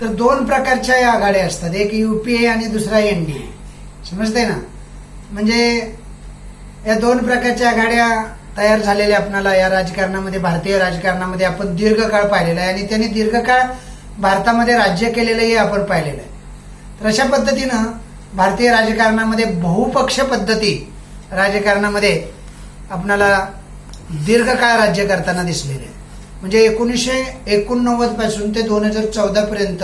तर दोन प्रकारच्या या आघाड्या असतात, एक युपीए आणि दुसरा एनडीए. समजते ना? म्हणजे या दोन प्रकारच्या आघाड्या तयार झालेल्या आपल्याला या राजकारणामध्ये, भारतीय राजकारणामध्ये आपण दीर्घकाळ पाहिलेला आहे आणि त्यांनी दीर्घकाळ भारतामध्ये राज्य केलेलंही आपण पाहिलेलं आहे. तर अशा पद्धतीनं भारतीय राजकारणामध्ये बहुपक्ष पद्धती राजकारणामध्ये आपल्याला दीर्घकाळ राज्य करताना दिसलेले आहे. म्हणजे 1989 पासून ते 2014 पर्यंत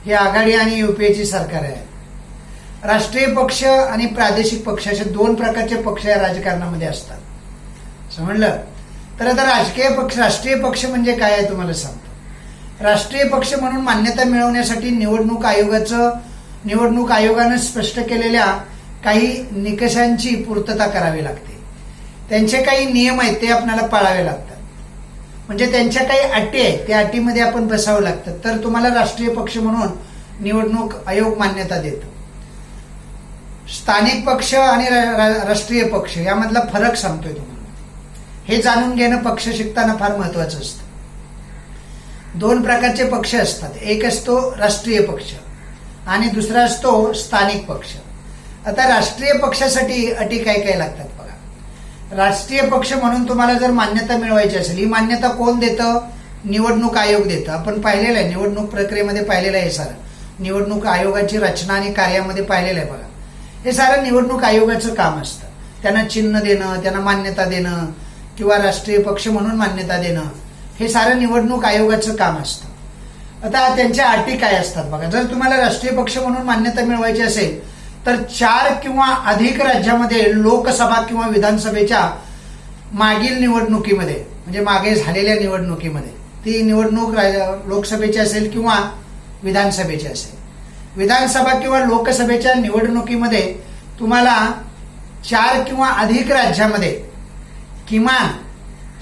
ही आघाडी आणि युपीएची सरकार आहे. राष्ट्रीय पक्ष आणि प्रादेशिक पक्ष असे दोन प्रकारचे पक्ष या राजकारणामध्ये असतात. समजलं? तर आता राष्ट्रीय पक्ष म्हणजे काय आहे तुम्हाला सांगतो. राष्ट्रीय पक्ष म्हणून मान्यता मिळवण्यासाठी निवडणूक आयोगानं स्पष्ट केलेल्या काही निकषांची पूर्तता करावी लागते. त्यांचे काही नियम आहेत ते आपल्याला पाळावे लागतात. म्हणजे त्यांच्या काही अटी आहेत, त्या अटीमध्ये आपण बसावं लागतं, तर तुम्हाला राष्ट्रीय पक्ष म्हणून निवडणूक आयोग मान्यता देतो. स्थानिक पक्ष आणि राष्ट्रीय पक्ष यामधला फरक सांगतोय तुम्हाला. हे जाणून घेणं पक्ष शिकताना फार महत्वाचं असतं. दोन प्रकारचे पक्ष असतात, एक असतो राष्ट्रीय पक्ष आणि दुसरा असतो स्थानिक पक्ष. आता राष्ट्रीय पक्षासाठी अटी काय काय लागतात बघा. राष्ट्रीय पक्ष म्हणून तुम्हाला जर मान्यता मिळवायची असेल, ही मान्यता कोण देतं? निवडणूक आयोग देतं. आपण पाहिलेलं आहे, निवडणूक प्रक्रियेमध्ये पाहिलेलं आहे सारं. निवडणूक आयोगाची रचना आणि कार्यामध्ये पाहिलेलं आहे बघा. हे सारं निवडणूक आयोगाचं काम असतं. त्यांना चिन्ह देणं, त्यांना मान्यता देणं किंवा राष्ट्रीय पक्ष म्हणून मान्यता देणं, हे सारं निवडणूक आयोगाचं काम असतं. आता त्यांच्या अटी काय असतात बघा. जर तुम्हाला राष्ट्रीय पक्ष म्हणून मान्यता मिळवायची असेल तर 4 किंवा अधिक राज्यामध्ये लोकसभा किंवा विधानसभेच्या मागील निवडणुकीमध्ये, म्हणजे मागे झालेल्या निवडणुकीमध्ये, ती निवडणूक लोकसभेची असेल किंवा विधानसभेची असेल, विधानसभा किंवा लोकसभेच्या निवडणुकीमध्ये तुम्हाला 4 किंवा अधिक राज्यामध्ये किमान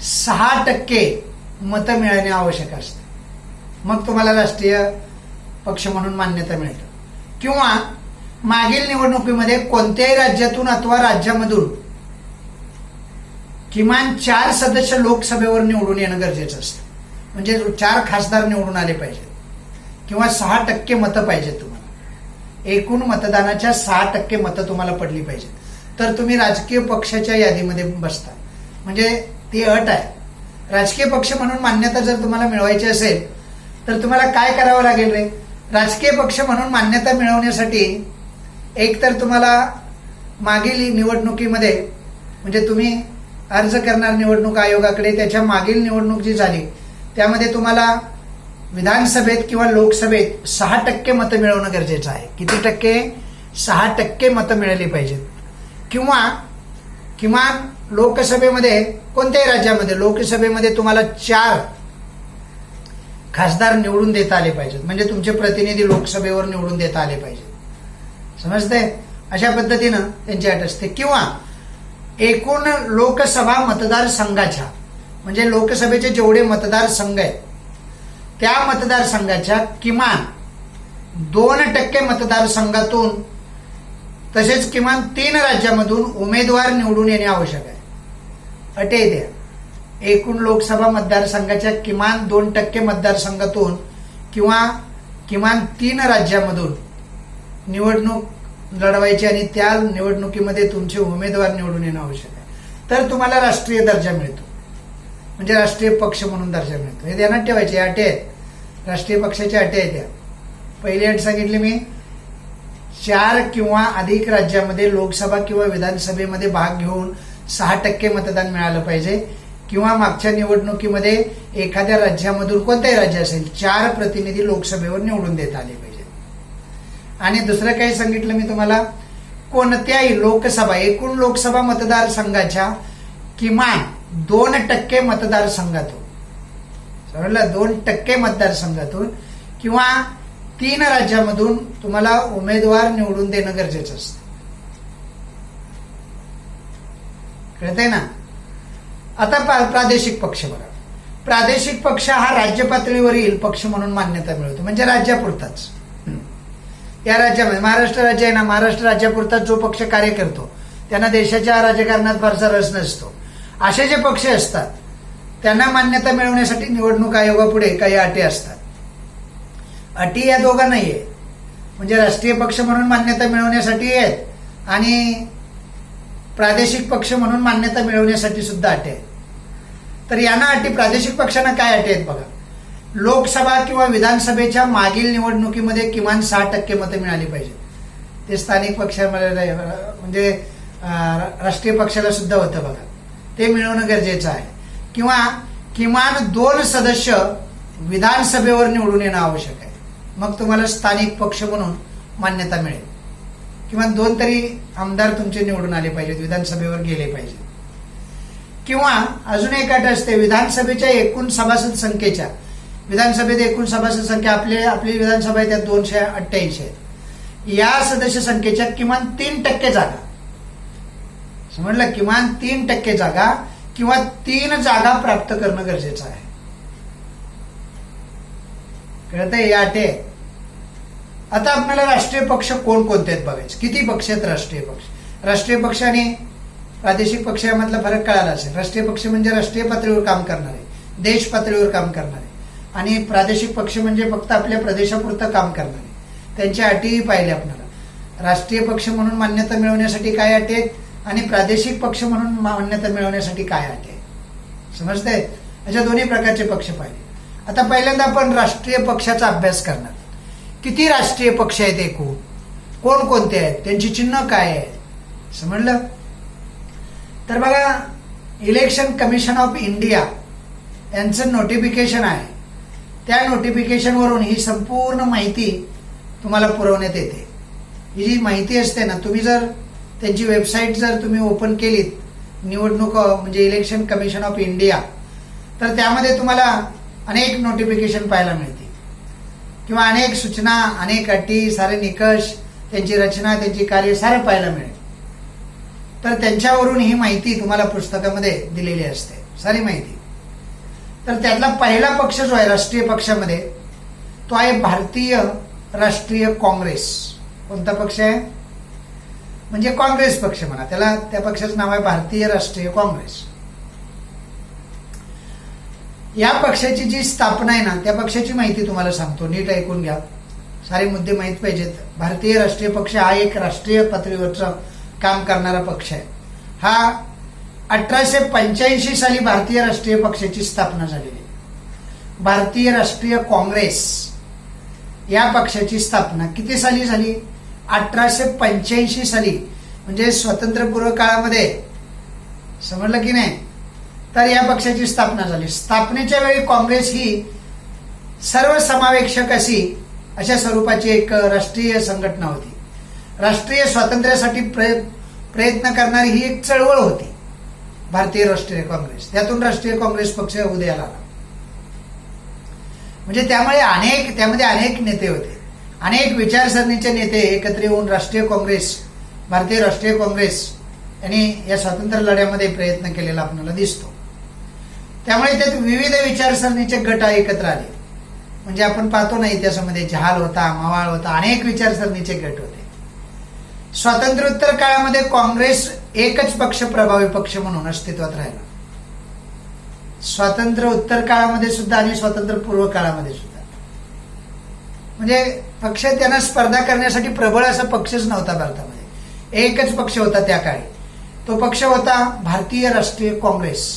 6% मतं मिळणे आवश्यक असते. मग तुम्हाला राष्ट्रीय पक्ष म्हणून मान्यता मिळते. किंवा मागील निवडणुकीमध्ये कोणत्याही राज्यातून अथवा राज्यामधून किमान 4 सदस्य लोकसभेवर निवडून येणं गरजेचं असतं. म्हणजे 4 खासदार निवडून आले पाहिजेत किंवा 6% मतं पाहिजेत तुम्हाला. एकूण मतदानाच्या 6% मतं तुम्हाला पडली पाहिजेत, तर तुम्ही राजकीय पक्षाच्या यादीमध्ये बसता. म्हणजे ती अट आहे. राजकीय पक्ष म्हणून मान्यता जर तुम्हाला मिळवायची असेल तर तुम्हाला काय करावं लागेल रे? राजकीय पक्ष म्हणून मान्यता मिळवण्यासाठी एक तर तुम्हाला मागील निवडणुकीमध्ये, म्हणजे तुम्ही अर्ज करणार निवडणूक आयोगाकडे, त्याच्या मागील निवडणूक जी झाली त्यामध्ये तुम्हाला विधानसभेत किंवा लोकसभेत 6% मतं मिळवणं गरजेचं आहे. किती टक्के? 6% मतं मिळाली पाहिजेत. किंवा किमान लोकसभेमध्ये, कोणत्याही राज्यामध्ये लोकसभेमध्ये तुम्हाला 4 खासदार निवडून देता आले पाहिजेत. म्हणजे तुमचे प्रतिनिधी लोकसभेवर निवडून देता आले पाहिजेत. समजते? अशा पद्धतीनं त्यांची अट असते. किंवा एकूण लोकसभा मतदारसंघाच्या, म्हणजे लोकसभेचे जेवढे मतदारसंघ आहेत त्या मतदारसंघाच्या किमान 2% मतदारसंघातून, तसेच किमान 3 राज्यामधून उमेदवार निवडून येणे आवश्यक आहे. अटे द्या. एकूण लोकसभा मतदारसंघाच्या किमान 2% मतदारसंघातून किंवा किमान 3 राज्यामधून निवडणूक लढवायची आणि त्या निवडणुकीमध्ये तुमचे उमेदवार निवडून येणं आवश्यक आहे. तर तुम्हाला राष्ट्रीय दर्जा मिळतो, म्हणजे राष्ट्रीय पक्ष म्हणून दर्जा मिळतो. हे ध्यानात ठेवायचे. अटी आहेत, राष्ट्रीय पक्षाच्या अटी आहेत. त्या पहिली अट सांगितली मी, 4 किंवा अधिक राज्यामध्ये लोकसभा किंवा विधानसभेमध्ये भाग घेऊन 6% मतदान मिळालं पाहिजे. किंवा मागच्या निवडणुकीमध्ये एखाद्या राज्यामधून, कोणत्याही राज्य असेल, 4 प्रतिनिधी लोकसभेवर निवडून देता आले पाहिजे. आणि दुसरं काही सांगितलं मी तुम्हाला, कोणत्याही लोकसभा, एकूण लोकसभा मतदारसंघाच्या किमान 2% मतदारसंघातून, समजलं, 2% मतदारसंघातून किंवा 3 राज्यामधून तुम्हाला उमेदवार निवडून देणं गरजेचं असतं. कळतंय ना? आता प्रादेशिक पक्ष बघा. प्रादेशिक पक्ष हा राज्य पातळीवरील पक्ष म्हणून मान्यता मिळवतो, म्हणजे राज्यापुरताच. या राज्यामध्ये महाराष्ट्र राज्य आहे ना, महाराष्ट्र राज्यापुरताच जो पक्ष कार्य करतो त्यांना देशाच्या राजकारणात फारसा रस नसतो. असे जे पक्ष असतात त्यांना मान्यता मिळवण्यासाठी निवडणूक आयोगापुढे काही अटी असतात. अटी या दोघा नाहीये. म्हणजे राष्ट्रीय पक्ष म्हणून मान्यता मिळवण्यासाठी आहेत आणि प्रादेशिक पक्ष म्हणून मान्यता मिळवण्यासाठी सुद्धा अटी आहेत. तर यांना अटी, प्रादेशिक पक्षांना काय अटी आहेत बघा. लोकसभा किंवा विधानसभेच्या मागील निवडणुकीमध्ये किमान 6% मतं मिळाली पाहिजे. ते स्थानिक पक्षामध्ये म्हणजे राष्ट्रीय पक्षाला सुद्धा होतं बघा. ते मिळवणं गरजेचं आहे. किंवा किमान 2 सदस्य विधानसभेवर निवडून येणं आवश्यक आहे. मग तुम्हाला स्थानिक पक्ष म्हणून मान्यता मिळेल. किमान 2 तरी आमदार तुमचे निवडून आले पाहिजेत, विधानसभेवर गेले पाहिजेत. किंवा अजून एक अट असते, विधानसभेच्या एकूण सभासद संख्येच्या, विधानसभेत एकूण सभासद संख्या आपली विधानसभा आहे त्यात 288 आहेत. या सदस्य संख्येच्या किमान 3% जागा, समजलं, किमान 3% जागा किंवा 3 जागा प्राप्त करणं गरजेचं आहे. कळतंय? या अटी. आता आपल्याला राष्ट्रीय पक्ष कोणकोणते आहेत बघायचे. किती पक्ष आहेत राष्ट्रीय पक्ष? राष्ट्रीय पक्ष आणि प्रादेशिक पक्ष यामधला फरक कळाला असेल. राष्ट्रीय पक्ष म्हणजे राष्ट्रीय पातळीवर काम करणारे, देश पातळीवर काम करणारे, आणि प्रादेशिक पक्ष म्हणजे फक्त आपल्या प्रदेशापुरतं काम करणारे. त्यांच्या अटीही पाहिल्या आपल्याला. राष्ट्रीय पक्ष म्हणून मान्यता मिळवण्यासाठी काय अटी आहेत आणि प्रादेशिक पक्ष म्हणून मान्यता मिळवण्यासाठी काय अटी आहेत, समजतंय? अशा दोन्ही प्रकारचे पक्ष पाहिले. आता पहिल्यांदा आपण राष्ट्रीय पक्षाचा अभ्यास करणार. किती राष्ट्रीय पक्ष आहेत एकूण, कोणकोणते आहेत, त्यांची चिन्ह काय आहे, समजलं? तर बघा, इलेक्शन कमिशन ऑफ इंडिया यांचं नोटिफिकेशन आहे. त्या नोटिफिकेशनवरून ही संपूर्ण माहिती तुम्हाला पुरवण्यात येते. ही जी माहिती असते ना, तुम्ही जर त्यांची वेबसाईट जर तुम्ही ओपन केलीत, निवडणूक म्हणजे इलेक्शन कमिशन ऑफ इंडिया, तर त्यामध्ये तुम्हाला अनेक नोटिफिकेशन पाहायला मिळते किंवा अनेक सूचना, अनेक अटी, सारे निकष, त्यांची रचना, त्यांची कार्य सारं पाहायला मिळेल. तर त्यांच्यावरून ही माहिती तुम्हाला पुस्तकामध्ये दिलेली असते, सारी माहिती. तर त्यातला पहिला पक्ष जो आहे राष्ट्रीय पक्षामध्ये, तो आहे भारतीय राष्ट्रीय काँग्रेस. कोणता पक्ष आहे? म्हणजे काँग्रेस पक्ष म्हणा त्याला. त्या पक्षाचं नाव आहे भारतीय राष्ट्रीय काँग्रेस. या पक्षाची जी स्थापना आहे ना, त्या पक्षाची माहिती तुम्हाला सांगतो, नीट ऐकून घ्या, सारे मुद्दे माहीत पाहिजेत. भारतीय राष्ट्रीय पक्ष हा एक राष्ट्रीय पातळीवरचा काम करणारा पक्ष आहे. हा 1885 साली भारतीय राष्ट्रीय पक्षाची स्थापना झालेली. भारतीय राष्ट्रीय काँग्रेस या पक्षाची स्थापना किती साली झाली? 1885 साली, म्हणजे स्वातंत्र्यपूर्व काळामध्ये, समजलं की नाही? तर या पक्षाची स्थापना झाली. स्थापनेच्या वेळी काँग्रेस ही सर्वसमावेशक अशा स्वरूपाची एक राष्ट्रीय संघटना होती. राष्ट्रीय स्वातंत्र्यासाठी प्रयत्न करणारी ही एक चळवळ होती भारतीय राष्ट्रीय काँग्रेस. त्यातून राष्ट्रीय काँग्रेस पक्ष उदयाला आला. म्हणजे त्यामध्ये अनेक नेते होते, अनेक विचारसरणीचे नेते एकत्र येऊन राष्ट्रीय काँग्रेस, भारतीय राष्ट्रीय काँग्रेस यांनी या स्वातंत्र्य लढ्यामध्ये प्रयत्न केलेला आपल्याला दिसतो. त्यामुळे त्यात विविध विचारसरणीचे गट एकत्र आले. म्हणजे आपण पाहतो ना, इतिहासामध्ये जहाल होता, मवाळ होता, अनेक विचारसरणीचे गट होते. स्वातंत्र्योत्तर काळामध्ये काँग्रेस एकच पक्ष, प्रभावी पक्ष म्हणून अस्तित्वात राहिला. स्वातंत्र्य उत्तर काळामध्ये सुद्धा आणि स्वातंत्र्य पूर्व काळामध्ये सुद्धा. म्हणजे पक्ष त्यांना स्पर्धा करण्यासाठी प्रबळ असा पक्षच नव्हता भारतामध्ये. एकच पक्ष होता त्या काळी. तो पक्ष होता भारतीय राष्ट्रीय काँग्रेस.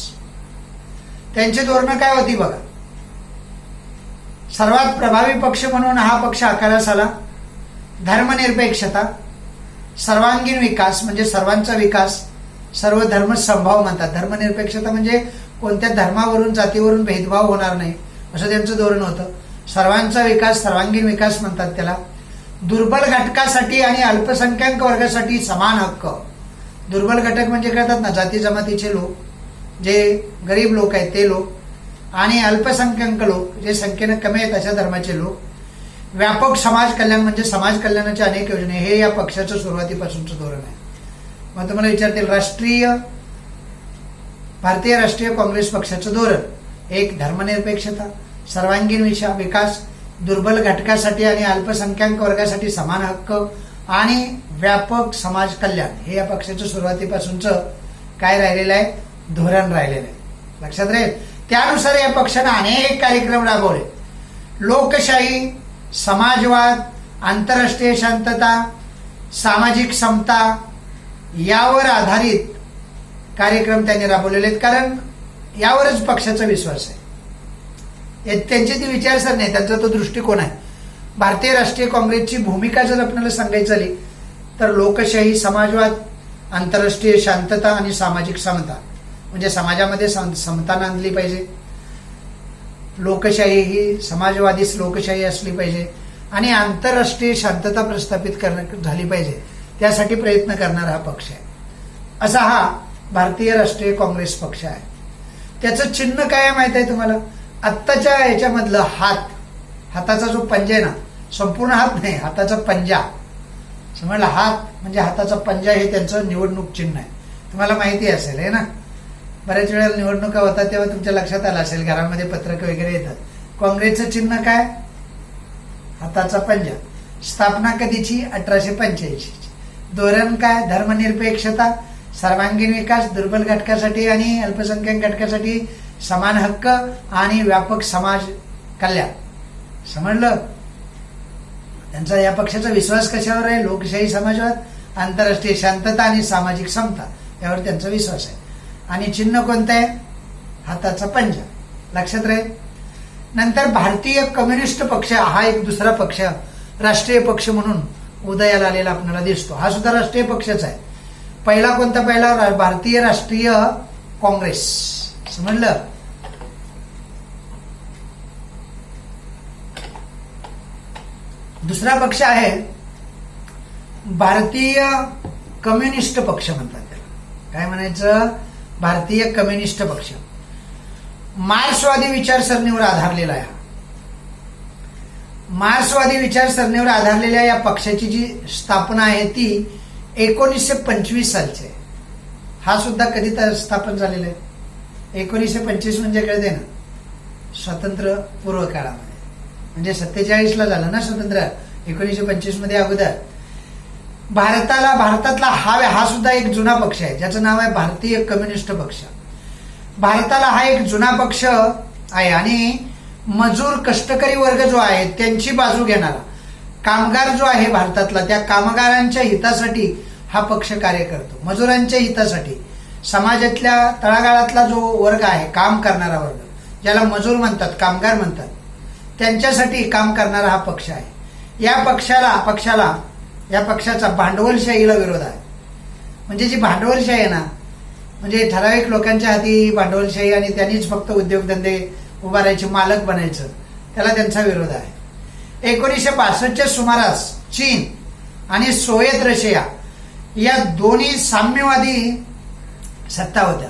त्यांची धोरणं काय होती बघा. सर्वात प्रभावी पक्ष म्हणून हा पक्ष आकारास आला. धर्मनिरपेक्षता, सर्वांगीण विकास म्हणजे सर्वांचा विकास, सर्व धर्म समभाव म्हणतात. धर्मनिरपेक्षता म्हणजे कोणत्या धर्मावरून, जातीवरून भेदभाव होणार नाही असं त्यांचं धोरण होतं. सर्वांचा विकास, सर्वांगीण विकास म्हणतात त्याला. दुर्बल घटकासाठी आणि अल्पसंख्याक वर्गासाठी समान हक्क. दुर्बल घटक म्हणजे कळतात ना, जाती जमातीचे लोक, जे गरीब लोक आहेत ते लोक, आणि अल्पसंख्याक लोक जे संख्येनं कमी आहेत अशा धर्माचे लोक. व्यापक समाज कल्याण म्हणजे समाज कल्याणाच्या अनेक योजना, हे या पक्षाचं सुरुवातीपासूनचं धोरण आहे. मग तुम्हाला विचारतील, भारतीय राष्ट्रीय काँग्रेस पक्षाचं धोरण: एक, धर्मनिरपेक्षता, सर्वांगीण विकास, दुर्बल घटकासाठी आणि अल्पसंख्याक वर्गासाठी समान हक्क आणि व्यापक समाज कल्याण. हे या पक्षाचं सुरुवातीपासूनचं काय राहिलेलं आहे? धोरण राहिलेलं आहे. लक्षात राहील. त्यानुसार या पक्षानं अनेक कार्यक्रम राबवले. लोकशाही, समाजवाद, आंतरराष्ट्रीय शांतता, सामाजिक समता यावर आधारित कार्यक्रम त्यांनी राबवलेले आहेत. कारण यावरच पक्षाचा विश्वास आहे. त्यांची ती विचारसरणी आहे, त्यांचा तो दृष्टिकोन आहे. भारतीय राष्ट्रीय काँग्रेसची भूमिका जर आपल्याला सांगायची झाली तर लोकशाही, समाजवाद, आंतरराष्ट्रीय शांतता आणि सामाजिक समता, म्हणजे समाजामध्ये समता नांदली पाहिजे. लोकशाही ही समाजवादीच लोकशाही असली पाहिजे आणि आंतरराष्ट्रीय शांतता प्रस्थापित झाली पाहिजे, त्यासाठी प्रयत्न करणारा हा पक्ष आहे. असा हा भारतीय राष्ट्रीय काँग्रेस पक्ष आहे. त्याचं चिन्ह काय आहे माहित आहे तुम्हाला? आत्ताच्या याच्यामधलं हाताचा जो पंजा आहे ना, संपूर्ण हात नाही, हाताचा पंजा, समजला? हात म्हणजे हाताचा पंजा हे त्यांचं निवडणूक चिन्ह आहे. तुम्हाला माहिती असेल आहे ना, बऱ्याच वेळेला निवडणुका होतात तेव्हा तुमच्या लक्षात आलं असेल, घरामध्ये पत्रक वगैरे येतात. काँग्रेसचं चिन्ह काय? हाताचा पंजा. स्थापना कधीची? 1885. धोरण काय? धर्मनिरपेक्षता, सर्वांगीण विकास, दुर्बल घटकासाठी आणि अल्पसंख्याक घटकासाठी समान हक्क आणि व्यापक समाज कल्याण. समजलं? त्यांचा या पक्षाचा विश्वास कशावर आहे? लोकशाही, समाजवाद, आंतरराष्ट्रीय शांतता आणि सामाजिक समता यावर त्यांचा विश्वास आहे. आणि चिन्ह कोणतं आहे? हाताचा पंजा. लक्षात राहील. नंतर भारतीय कम्युनिस्ट पक्ष हा एक दुसरा पक्ष, राष्ट्रीय पक्ष म्हणून उदयाला आलेला आपल्याला दिसतो. हा सुद्धा राष्ट्रीय पक्षच आहे. पहिला कोणता? पहिला भारतीय राष्ट्रीय काँग्रेस. समजलं? दुसरा पक्ष आहे भारतीय कम्युनिस्ट पक्ष म्हणतात त्याला. काय म्हणायचं? भारतीय कम्युनिस्ट पक्ष. मार्क्सवादी विचारसरणीवर आधारलेला आहे. मार्क्सवादी विचारसरणीवर आधारलेल्या या पक्षाची जी स्थापना आहे ती 1925 सालची आहे. हा सुद्धा कधी स्थापन झालेला आहे? 1925 म्हणजे कळते ना, स्वातंत्र्य पूर्व काळामध्ये, म्हणजे 47ला झालं ना स्वतंत्र, 1925 मध्ये अगोदर. भारतातला हा सुद्धा एक जुना पक्ष आहे, ज्याचं नाव आहे भारतीय कम्युनिस्ट पक्ष. भारताला हा एक जुना पक्ष आहे आणि मजूर, कष्टकरी वर्ग जो आहे त्यांची बाजू घेणारा कामगार जो आहे भारतातला, त्या कामगारांच्या हितासाठी हा पक्ष कार्य करतो. मजुरांच्या हितासाठी, समाजातल्या तळागाळातला जो वर्ग आहे, काम करणारा वर्ग, ज्याला मजूर म्हणतात, कामगार म्हणतात, त्यांच्यासाठी काम करणारा हा पक्ष आहे. या पक्षाचा भांडवलशाहीला विरोध आहे. म्हणजे जी भांडवलशाही आहे ना, म्हणजे ठराविक लोकांच्या हाती भांडवलशाही आणि त्यांनीच फक्त उद्योगधंदे उभारायचे, मालक बनायचं, त्याला त्यांचा विरोध आहे. 1962च्या सुमारास चीन आणि सोव्हिएत रशिया या दोन्ही साम्यवादी सत्ता होत्या.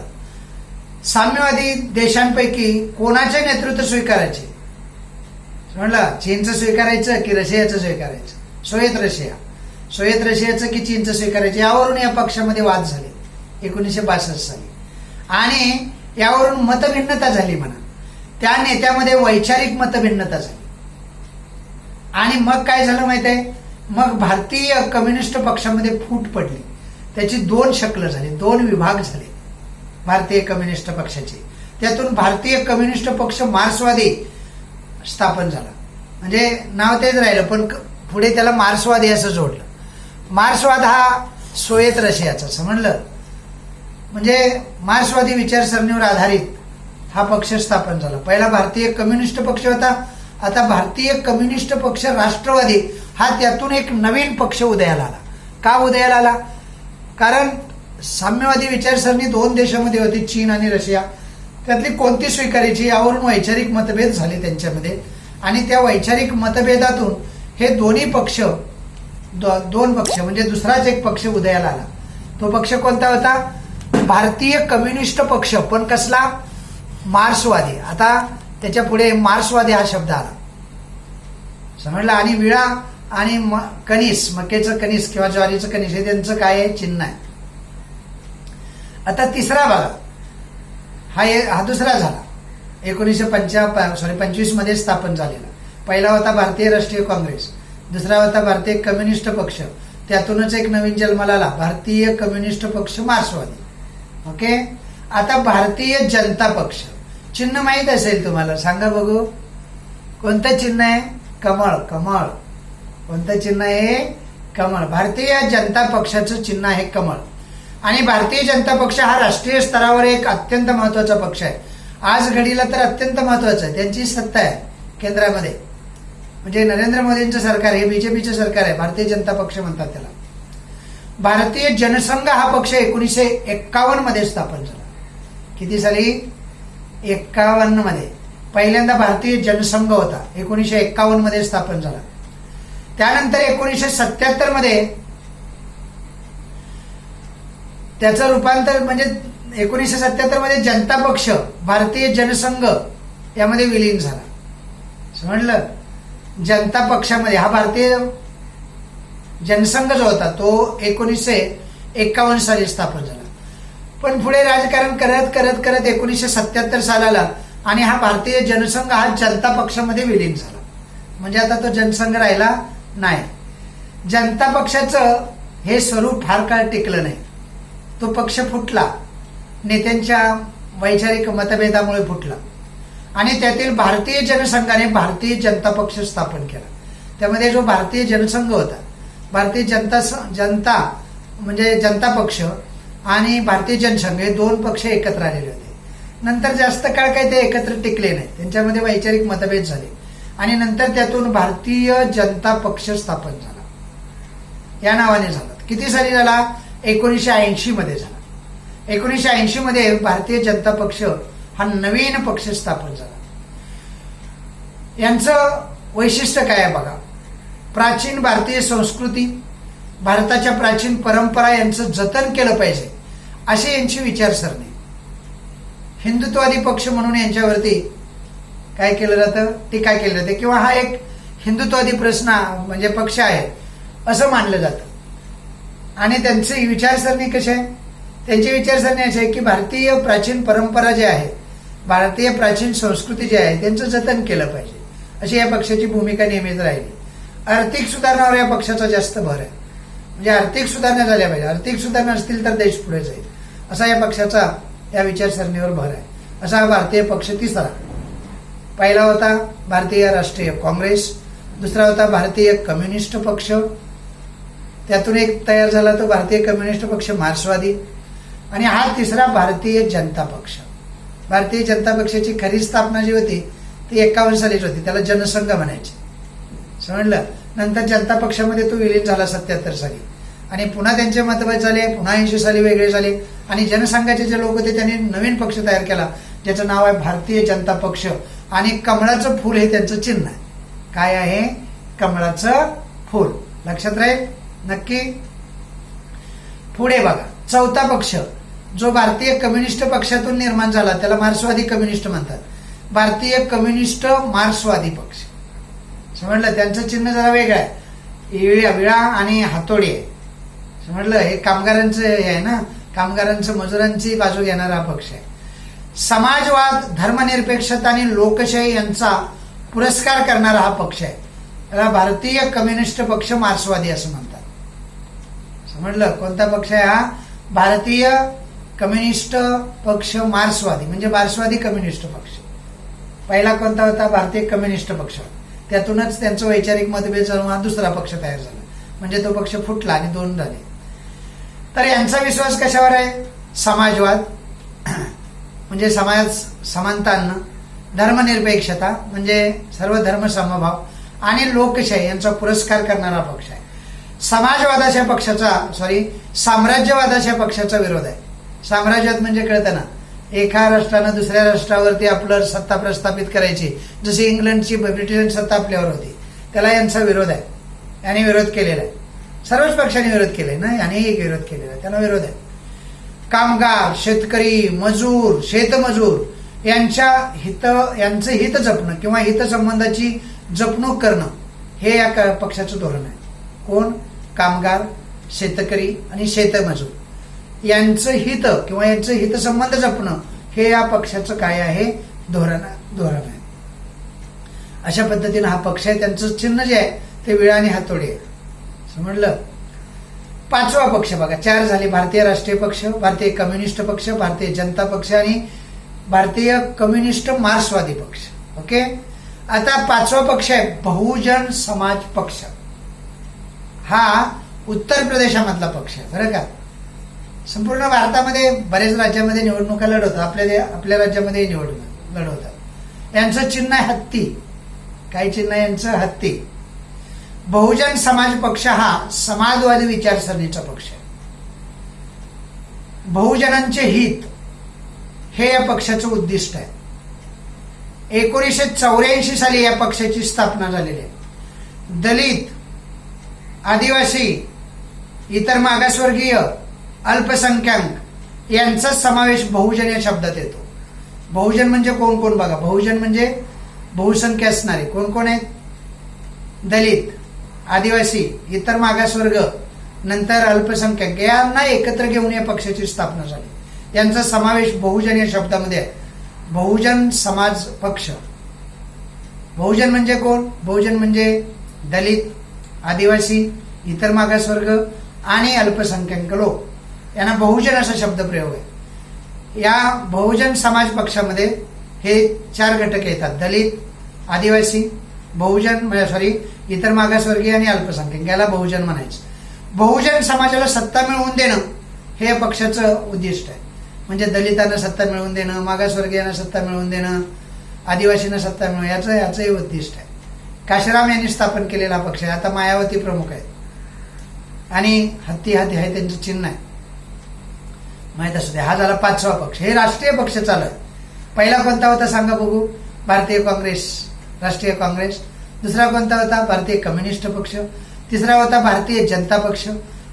साम्यवादी देशांपैकी कोणाचे नेतृत्व स्वीकारायचे? म्हणलं, चीनचं स्वीकारायचं की रशियाचं स्वीकारायचं? सोव्हिएत रशियाचं की चीनचं स्वीकारायचं, यावरून या पक्षामध्ये वाद झाले 1962 साली. आणि यावरून मतभिन्नता झाली म्हणा. त्या नेत्यामध्ये वैचारिक मतभिन्नता झाली. आणि मग काय झालं माहित आहे? मग भारतीय कम्युनिस्ट पक्षामध्ये फूट पडली. त्याची 2 शक्ल झाली, 2 विभाग झाले भारतीय कम्युनिस्ट पक्षाचे. त्यातून भारतीय कम्युनिस्ट पक्ष मार्क्सवादी स्थापन झाला. म्हणजे नाव तेच राहिलं, पण पुढे त्याला मार्क्सवादी असं जोडलं. मार्क्सवाद हा सोव्हिएत रशियाचा, समजलं? म्हणजे मार्क्सवादी विचारसरणीवर आधारित हा पक्ष स्थापन झाला. पहिला भारतीय कम्युनिस्ट पक्ष होता, आता भारतीय कम्युनिस्ट पक्ष राष्ट्रवादी हा त्यातून एक नवीन पक्ष उदयाला आला. का उदयाला आला? कारण साम्यवादी विचारसरणी 2 देशामध्ये होती, चीन आणि रशिया. त्यातली कोणती स्वीकारायची यावरून वैचारिक मतभेद झाले त्यांच्यामध्ये. आणि त्या वैचारिक मतभेदातून हे दोन्ही पक्ष, 2 पक्ष म्हणजे दुसराच एक पक्ष उदयाला आला. तो पक्ष कोणता होता? भारतीय कम्युनिस्ट पक्ष, पण कसला? मार्क्सवादी. आता त्याच्या पुढे मार्क्सवादी हा शब्द आला, समजला? आणि विळा आणि कणीस, मक्याचं कणीस किंवा ज्वारीचं कणीस हे त्यांचं काय आहे? चिन्ह आहे. आता तिसरा बघा, हा दुसरा झाला 1925 मध्ये स्थापन झालेला. पहिला होता भारतीय राष्ट्रीय काँग्रेस, दुसरा होता भारतीय कम्युनिस्ट पक्ष. त्यातूनच एक नवीन जन्माला आला, भारतीय कम्युनिस्ट पक्ष मार्क्सवादी. ओके. आता भारतीय जनता पक्ष, चिन्ह माहित असेल तुम्हाला, सांगा बघू कोणतं चिन्ह आहे? कमळ. कमळ कोणतं चिन्ह आहे? कमळ. भारतीय जनता पक्षाचं चिन्ह आहे कमळ. आणि भारतीय जनता पक्ष हा राष्ट्रीय स्तरावर एक अत्यंत महत्वाचा पक्ष आहे. आज घडीला तर अत्यंत महत्वाचं आहे. त्यांची सत्ता आहे केंद्रामध्ये. म्हणजे नरेंद्र मोदींचं सरकार हे बीजेपीचं सरकार आहे. भारतीय जनता पक्ष म्हणतात त्याला. भारतीय जनसंघ हा पक्ष 1951 मध्ये स्थापन झाला. किती साली? 51 मध्ये. पहिल्यांदा भारतीय जनसंघ होता. 1951 मध्ये स्थापन झाला. त्यानंतर 1977 मध्ये त्याचं रूपांतर म्हणजे 1977 मध्ये जनता पक्ष भारतीय जनसंघ यामध्ये विलीन झाला. समजलं? जनता पक्षामध्ये हा भारतीय जनसंघ जो होता तो 1951 साली स्थापन झाला. पण पुढे राजकारण करत करत करत 1977 सालाला आणि हा भारतीय जनसंघ हा जनता पक्षामध्ये विलीन झाला. म्हणजे आता तो जनसंघ राहिला नाही. जनता पक्षाचं हे स्वरूप फार काळ टिकलं नाही. तो पक्ष फुटला. नेत्यांच्या वैचारिक मतभेदामुळे फुटला. आणि त्यातील भारतीय जनसंघाने भारतीय जनता पक्ष स्थापन केला. त्यामध्ये जो भारतीय जनसंघ होता, भारतीय जनता म्हणजे जनता पक्ष आणि भारतीय जनसंघ हे दोन पक्ष एकत्र आलेले होते. नंतर जास्त काळ काही ते एकत्र टिकले नाही. त्यांच्यामध्ये वैचारिक मतभेद झाले आणि नंतर त्यातून भारतीय जनता पक्ष स्थापन झाला. या नावाने झाला. किती साली झाला? 1980 मध्ये झाला. 1980 मध्ये भारतीय जनता पक्ष हा नवीन पक्ष स्थापन झाला. यांचं वैशिष्ट्य काय आहे बघा. प्राचीन भारतीय संस्कृती, भारताच्या प्राचीन परंपरा यांचं जतन केलं पाहिजे अशी यांची विचारसरणी. हिंदुत्ववादी पक्ष म्हणून यांच्यावरती काय केलं जातं? टीका केली जाते किंवा हा एक हिंदुत्ववादी प्रश्न म्हणजे पक्ष आहे असं मानलं जातं. आणि त्यांची विचारसरणी कशी आहे? त्यांची विचारसरणी अशी आहे की भारतीय प्राचीन परंपरा ज्या आहे, भारतीय प्राचीन संस्कृती जी आहे त्यांचं जतन केलं पाहिजे अशी या पक्षाची भूमिका नेहमीच राहिली. आर्थिक सुधारणावर या पक्षाचा जास्त भर आहे. म्हणजे आर्थिक सुधारणा झाल्या पाहिजे. आर्थिक सुधारणा असतील तर देश पुढे जाईल असा या पक्षाचा या विचारसरणीवर भर आहे. असा हा भारतीय पक्ष तिसरा. पहिला होता भारतीय राष्ट्रीय काँग्रेस, दुसरा होता भारतीय कम्युनिस्ट पक्ष, त्यातून एक तयार झाला तो भारतीय कम्युनिस्ट पक्ष मार्क्सवादी, आणि हा तिसरा भारतीय जनता पक्ष. भारतीय जनता पक्षाची खरी स्थापना जी होती ती 51 सालीच होती. त्याला जनसंघ म्हणायचे. समजलं? नंतर जनता पक्षामध्ये तो विलीन झाला 77 साली आणि पुन्हा त्यांचे मतभेद झाले. पुन्हा 80 साली वेगळे झाले आणि जनसंघाचे जे लोक होते त्यांनी नवीन पक्ष तयार केला ज्याचं नाव आहे भारतीय जनता पक्ष. आणि कमळाचं फूल हे त्यांचं चिन्ह आहे. काय आहे? कमळाचं फूल. लक्षात राहील नक्की. पुढे बघा. चौथा पक्ष जो भारतीय कम्युनिस्ट पक्षातून निर्माण झाला त्याला मार्क्सवादी कम्युनिस्ट म्हणतात. भारतीय कम्युनिस्ट मार्क्सवादी पक्ष. समजलं? त्यांचं चिन्ह जरा वेगळं आहे. विळा आणि हातोडी आहे. समजलं? हे कामगारांचं हे आहे ना, कामगारांचं मजुरांची बाजू घेणारा हा पक्ष आहे. समाजवाद, धर्मनिरपेक्षता आणि लोकशाही यांचा पुरस्कार करणारा हा पक्ष आहे. त्याला भारतीय कम्युनिस्ट पक्ष मार्क्सवादी असं म्हणतात. समजलं? कोणता पक्ष आहे हा? भारतीय कम्युनिस्ट पक्ष मार्क्सवादी म्हणजे मार्क्सवादी कम्युनिस्ट पक्ष. पहिला कोणता होता? भारतीय कम्युनिस्ट पक्ष. त्यातूनच त्यांचं वैचारिक मतभेद झाला, हा दुसरा पक्ष तयार झाला. म्हणजे तो पक्ष फुटला आणि दोन झाले. तर यांचा विश्वास कशावर आहे? समाजवाद म्हणजे समाज समानता आणणं, धर्मनिरपेक्षता म्हणजे सर्व धर्म समभाव आणि लोकशाही यांचा पुरस्कार करणारा पक्ष आहे. समाजवादाच्या पक्षाचा साम्राज्यवादाच्या पक्षाचा विरोध आहे. साम्राज्यवाद म्हणजे कळतं ना, एका राष्ट्रानं दुसऱ्या राष्ट्रावरती आपलं सत्ता प्रस्थापित करायची, जशी इंग्लंडची ब्रिटिशांची सत्ता आपल्यावर होती. त्याला यांचा विरोध आहे. यांनी विरोध केलेला आहे. सर्वच पक्षांनी विरोध केलाय ना, यांनी एक विरोध केलेला आहे. त्यांना विरोध आहे. कामगार, शेतकरी, मजूर, शेतमजूर यांचं हित जपणं किंवा हितसंबंधाची जपणूक करणं हे या पक्षाचं धोरण आहे. कोण? कामगार, शेतकरी आणि शेतमजूर यांचं हित किंवा यांचं हितसंबंध जपणं हे या पक्षाचं काय आहे? धोरण आहे. अशा पद्धतीनं हा पक्ष आहे. त्यांचं चिन्ह जे आहे ते विळा आणि हातोडी आहे. समजलं? पाचवा पक्ष बघा. 4 झाले. भारतीय राष्ट्रीय पक्ष, भारतीय कम्युनिस्ट पक्ष, भारतीय जनता पक्ष आणि भारतीय कम्युनिस्ट मार्क्सवादी पक्ष. ओके. आता 5वा पक्ष आहे बहुजन समाज पक्ष. हा उत्तर प्रदेशामधला पक्ष आहे बरं का. संपूर्ण भारतामध्ये बरेच राज्यामध्ये निवडणुका लढवतात, आपल्या राज्यामध्ये निवडणूक लढवतात. यांचं चिन्ह आहे हत्ती. काय चिन्ह आहे यांचं? हत्ती. बहुजन समाज पक्ष हा समाजवादी विचारसरणीचा पक्ष आहे. बहुजनांचे हित हे या पक्षाचं उद्दिष्ट आहे. 1984 साली या पक्षाची स्थापना झालेली आहे. दलित, आदिवासी, इतर मागासवर्गीय, अल्पसंख्याक यांचा समावेश बहुजन या शब्दात येतो. बहुजन म्हणजे कोण कोण बघा. बहुजन म्हणजे बहुसंख्या असणारे कोण कोण आहेत? दलित, आदिवासी, इतर मागासवर्ग, नंतर अल्पसंख्याक यांना एकत्र घेऊन या पक्षाची स्थापना झाली. यांचा समावेश बहुजन या शब्दामध्ये आहे. बहुजन समाज पक्ष. बहुजन म्हणजे कोण? बहुजन म्हणजे दलित, आदिवासी, इतर मागासवर्ग आणि अल्पसंख्याक लोक यांना बहुजन असा शब्दप्रयोग आहे. या बहुजन समाज पक्षामध्ये हे 4 घटक येतात: दलित, आदिवासी, इतर मागासवर्गीय आणि अल्पसंख्याक. याला बहुजन म्हणायचं. बहुजन समाजाला सत्ता मिळवून देणं हे या पक्षाचं उद्दिष्ट आहे. म्हणजे दलितांना सत्ता मिळवून देणं, मागासवर्गीयांना सत्ता मिळवून देणं, आदिवासींना सत्ता मिळवून याचंही उद्दिष्ट आहे. काशीराम यांनी स्थापन केलेला पक्ष आहे. आता मायावती प्रमुख आहेत आणि हत्ती आहे त्यांचं चिन्ह आहे. माहित असू दे. हा झाला 5वा पक्ष. हे राष्ट्रीय पक्ष चालू आहे. पहिला कोणता होता सांगा बघू? भारतीय काँग्रेस, राष्ट्रीय काँग्रेस. दुसरा कोणता होता? भारतीय कम्युनिस्ट पक्ष. तिसरा होता भारतीय जनता पक्ष.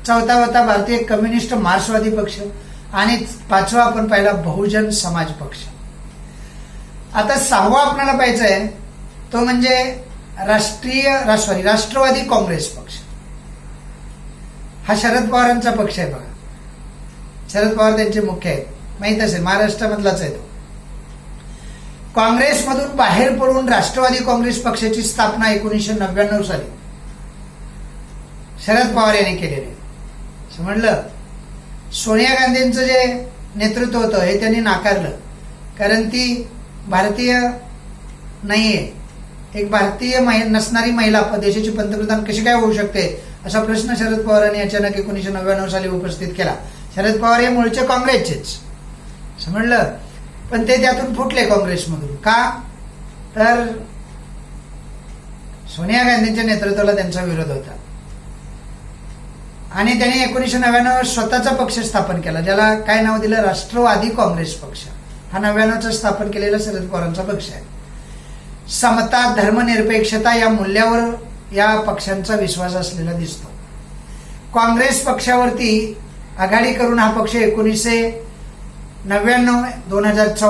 चौथा होता भारतीय कम्युनिस्ट मार्क्सवादी पक्ष. आणि 5वा आपण पाहिला बहुजन समाज पक्ष. आता 6वा आपल्याला पाहायचं आहे तो म्हणजे राष्ट्रवादी काँग्रेस पक्ष. हा शरद पवारांचा पक्ष आहे बघा. शरद पवार त्यांचे मुख्य आहेत. माहित असेल, महाराष्ट्रामधलाच आहे तो. काँग्रेसमधून बाहेर पडून राष्ट्रवादी काँग्रेस पक्षाची स्थापना 1999 साली शरद पवार यांनी केलेली. समजलं? सोनिया गांधींचं जे नेतृत्व होतं हे त्यांनी नाकारलं, कारण ती भारतीय नाहीये. एक भारतीय नसणारी महिला देशाची पंतप्रधान कशी काय होऊ शकते असा प्रश्न शरद पवारांनी अचानक 1999 साली उपस्थित केला. शरद पवार हे मूळचे काँग्रेसचेच. समजलं? पण ते त्यातून फुटले काँग्रेसमधून. का? तर सोनिया गांधींच्या नेतृत्वाला त्यांचा विरोध होता आणि त्यांनी 1999 स्वतःचा पक्ष स्थापन केला, ज्याला काय नाव दिलं? राष्ट्रवादी काँग्रेस पक्ष. हा 99चा स्थापन केलेला शरद पवारांचा पक्ष आहे. समता, धर्मनिरपेक्षता या मूल्यावर या पक्षांचा विश्वास असलेला दिसतो. काँग्रेस पक्षावरती आघाडी करून हा पक्ष 1999, 2014